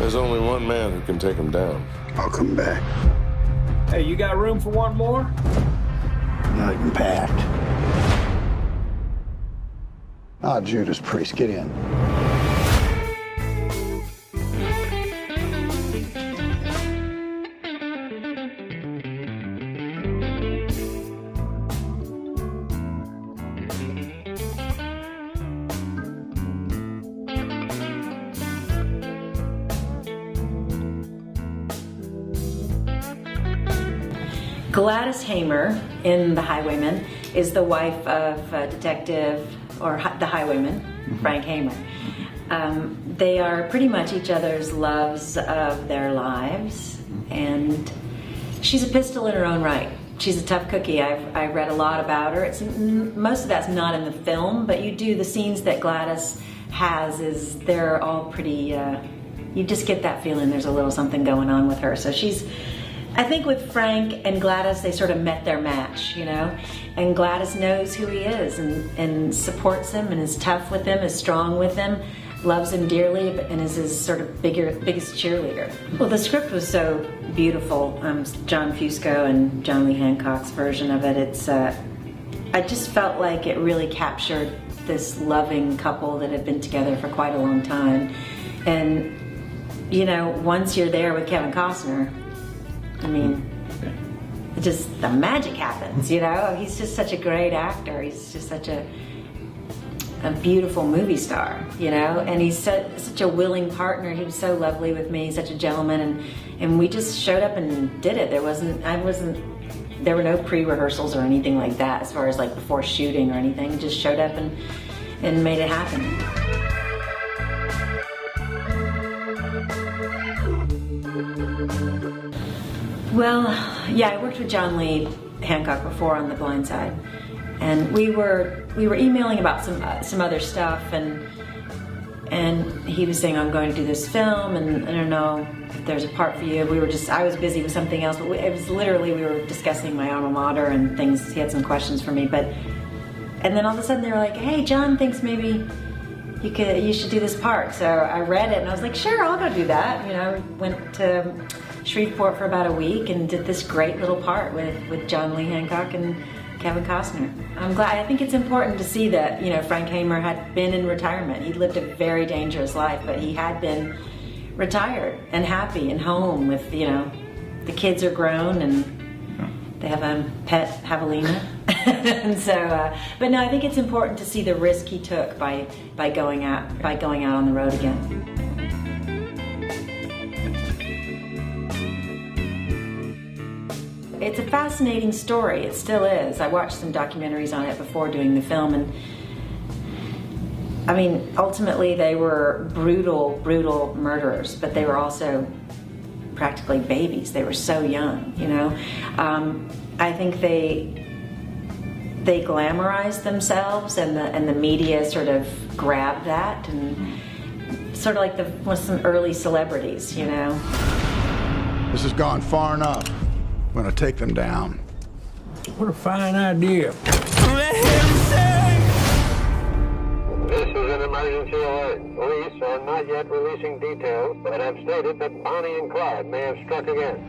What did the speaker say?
There's only one man who can take him down. I'll come back. Hey, you got room for one more? Not even packed. Ah, Judas Priest, get in. Gladys Hamer in The Highwaymen is the wife of Detective, or the Highwayman, Frank Hamer. They are pretty much each other's loves of their lives, and she's a pistol in her own right. She's a tough cookie. I read a lot about her. Most of that's not in the film, but the scenes that Gladys has, they're all pretty, you just get that feeling there's a little something going on with her. So I think with Frank and Gladys, they sort of met their match, you know? And Gladys knows who he is and supports him and is tough with him, is strong with him, loves him dearly, and is his sort of biggest cheerleader. Well, the script was so beautiful. John Fusco and John Lee Hancock's version of it. I just felt like it really captured this loving couple that had been together for quite a long time. And, you know, once you're there with Kevin Costner, I mean, the magic happens, you know? He's just such a great actor. He's just such a beautiful movie star, you know? And he's such a willing partner. He was so lovely with me, such a gentleman, and we just showed up and did it. There were no pre-rehearsals or anything like that as far as like before shooting or anything. Just showed up and made it happen. Well, yeah, I worked with John Lee Hancock before on The Blind Side, and we were emailing about some other stuff, and he was saying, I'm going to do this film, and I don't know if there's a part for you. I was busy with something else, but it was literally, we were discussing my alma mater and things. He had some questions for me, and then all of a sudden they were like, hey, John thinks maybe you should do this part. So I read it and I was like, sure, I'll go do that. You know, went to Shreveport for about a week and did this great little part with John Lee Hancock and Kevin Costner. I'm glad. I think it's important to see that, you know, Frank Hamer had been in retirement. He'd lived a very dangerous life, but he had been retired and happy and home with, you know, the kids are grown and they have a pet, Javelina. And so, but no, I think it's important to see the risk he took by going out on the road again. It's a fascinating story. It still is. I watched some documentaries on it before doing the film, and I mean, ultimately they were brutal, brutal murderers, but they were also practically babies. They were so young, you know. I think they glamorized themselves, and the media sort of grabbed that, and sort of like with some early celebrities, you know. This has gone far enough. I'm gonna take them down. What a fine idea. Let him sing! This is an emergency alert. Police are not yet releasing details, but have stated that Bonnie and Clyde may have struck again.